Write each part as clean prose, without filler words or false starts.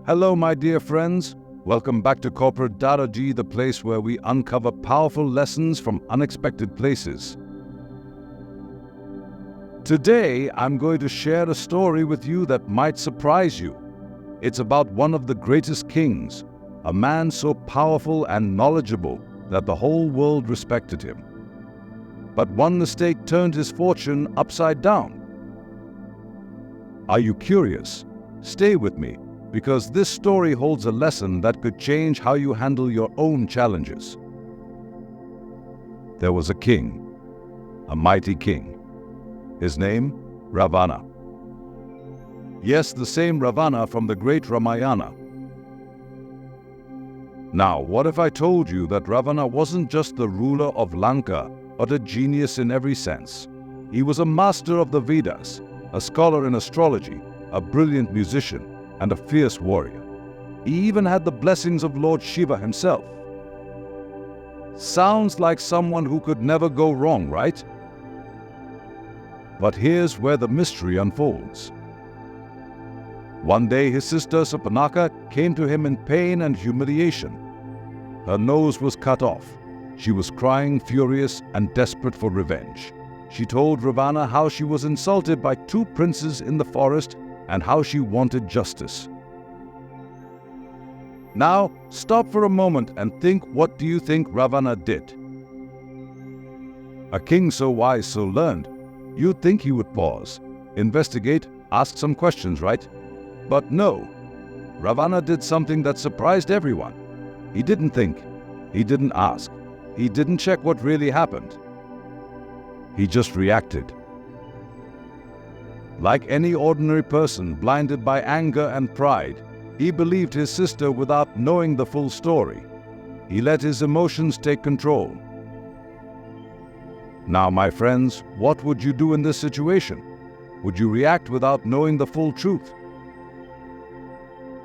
Hello, my dear friends. Welcome back to Corporate Astrology, the place where we uncover powerful lessons from unexpected places. Today, I'm going to share a story with you that might surprise you. It's about one of the greatest kings, a man so powerful and knowledgeable that the whole world respected him. But one mistake turned his fortune upside down. Are you curious? Stay with me, because this story holds a lesson that could change how you handle your own challenges. There was a king, a mighty king. His name, Ravana. Yes, the same Ravana from the great Ramayana. Now, what if I told you that Ravana wasn't just the ruler of Lanka, but a genius in every sense? He was a master of the Vedas, a scholar in astrology, a brilliant musician, and a fierce warrior. He even had the blessings of Lord Shiva himself. Sounds like someone who could never go wrong, right? But here's where the mystery unfolds. One day his sister Surpanakha came to him in pain and humiliation. Her nose was cut off. She was crying, furious, and desperate for revenge. She told Ravana how she was insulted by two princes in the forest and how she wanted justice. Now, stop for a moment and think, what do you think Ravana did? A king so wise, so learned, you'd think he would pause, investigate, ask some questions, right? But no, Ravana did something that surprised everyone. He didn't think, he didn't ask, he didn't check what really happened. He just reacted. Like any ordinary person blinded by anger and pride, he believed his sister without knowing the full story. He let his emotions take control. Now, my friends, what would you do in this situation? Would you react without knowing the full truth?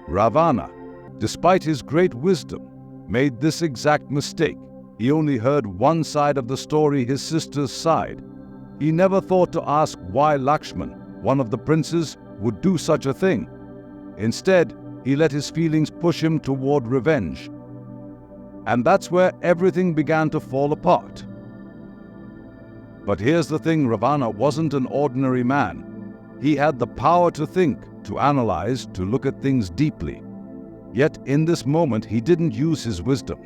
Ravana, despite his great wisdom, made this exact mistake. He only heard one side of the story, his sister's side. He never thought to ask why Lakshman, one of the princes, would do such a thing. Instead, he let his feelings push him toward revenge. And that's where everything began to fall apart. But here's the thing, Ravana wasn't an ordinary man. He had the power to think, to analyze, to look at things deeply. Yet in this moment, he didn't use his wisdom.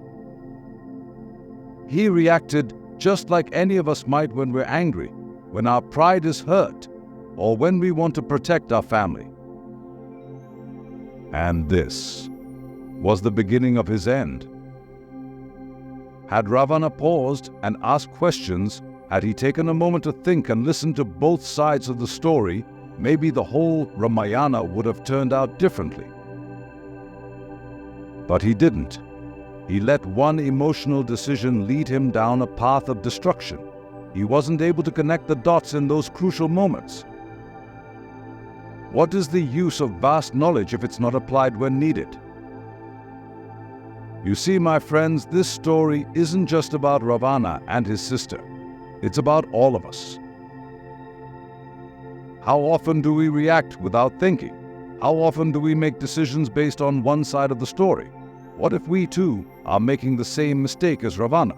He reacted just like any of us might when we're angry, when our pride is hurt, or when we want to protect our family. And this was the beginning of his end. Had Ravana paused and asked questions, had he taken a moment to think and listen to both sides of the story, maybe the whole Ramayana would have turned out differently. But he didn't. He let one emotional decision lead him down a path of destruction. He wasn't able to connect the dots in those crucial moments. What is the use of vast knowledge if it's not applied when needed? You see, my friends, this story isn't just about Ravana and his sister. It's about all of us. How often do we react without thinking? How often do we make decisions based on one side of the story? What if we too are making the same mistake as Ravana?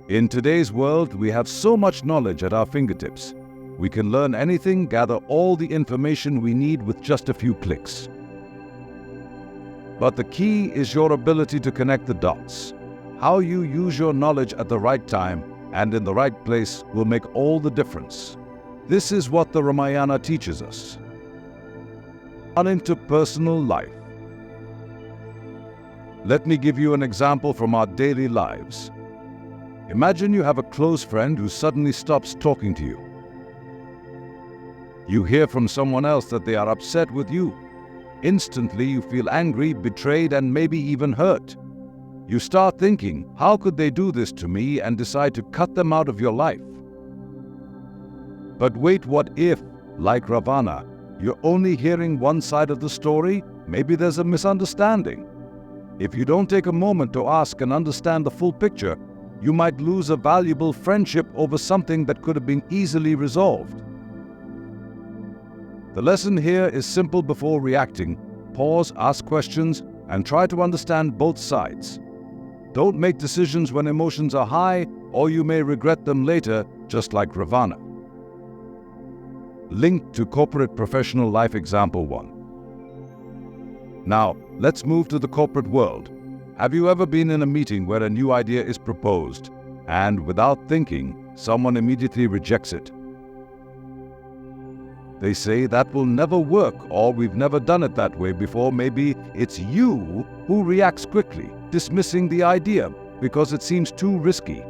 In today's world, we have so much knowledge at our fingertips. We can learn anything, gather all the information we need with just a few clicks. But the key is your ability to connect the dots. How you use your knowledge at the right time and in the right place will make all the difference. This is what the Ramayana teaches us. On into personal life. Let me give you an example from our daily lives. Imagine you have a close friend who suddenly stops talking to you. You hear from someone else that they are upset with you. Instantly, you feel angry, betrayed, and maybe even hurt. You start thinking, how could they do this to me, and decide to cut them out of your life. But wait, what if, like Ravana, you're only hearing one side of the story? Maybe there's a misunderstanding. If you don't take a moment to ask and understand the full picture, you might lose a valuable friendship over something that could have been easily resolved. The lesson here is simple: before reacting, pause, ask questions, and try to understand both sides. Don't make decisions when emotions are high, or you may regret them later, just like Ravana. Linked to corporate professional life example 1. Now, let's move to the corporate world. Have you ever been in a meeting where a new idea is proposed, and without thinking, someone immediately rejects it? They say that will never work, or we've never done it that way before. Maybe it's you who reacts quickly, dismissing the idea because it seems too risky.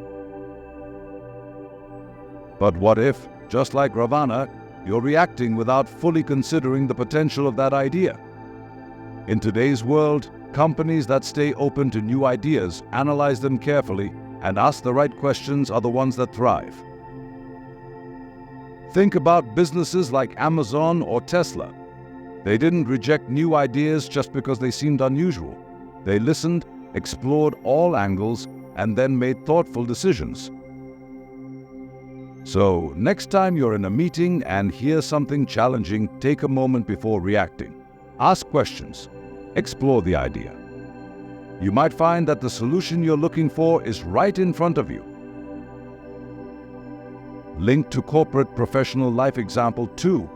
But what if, just like Ravana, you're reacting without fully considering the potential of that idea? In today's world, companies that stay open to new ideas, analyze them carefully, and ask the right questions are the ones that thrive. Think about businesses like Amazon or Tesla. They didn't reject new ideas just because they seemed unusual. They listened, explored all angles, and then made thoughtful decisions. So, next time you're in a meeting and hear something challenging, take a moment before reacting. Ask questions. Explore the idea. You might find that the solution you're looking for is right in front of you. Linked to corporate professional life example 2.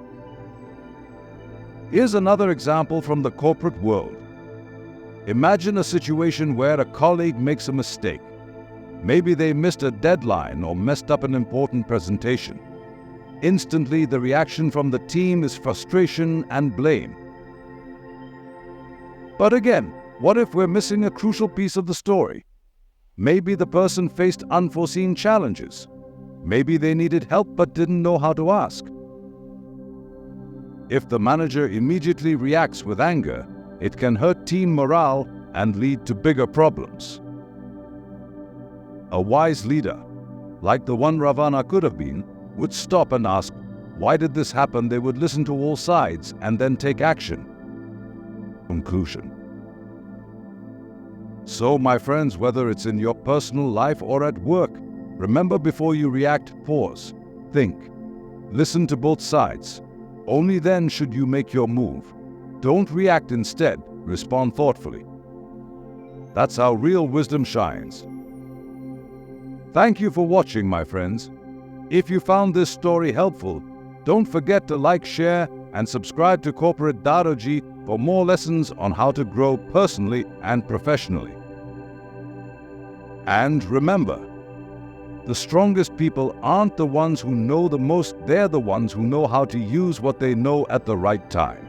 Here's another example from the corporate world. Imagine a situation where a colleague makes a mistake. Maybe they missed a deadline or messed up an important presentation. Instantly, the reaction from the team is frustration and blame. But again, what if we're missing a crucial piece of the story? Maybe the person faced unforeseen challenges. Maybe they needed help but didn't know how to ask. If the manager immediately reacts with anger, it can hurt team morale and lead to bigger problems. A wise leader, like the one Ravana could have been, would stop and ask, why did this happen? They would listen to all sides and then take action. Conclusion. So, my friends, whether it's in your personal life or at work, remember, before you react, pause, think, listen to both sides. Only then should you make your move. Don't react, instead, respond thoughtfully. That's how real wisdom shines. Thank you for watching, my friends. If you found this story helpful, don't forget to like, share, and subscribe to Corporate Dadoji for more lessons on how to grow personally and professionally. And remember, the strongest people aren't the ones who know the most, they're the ones who know how to use what they know at the right time.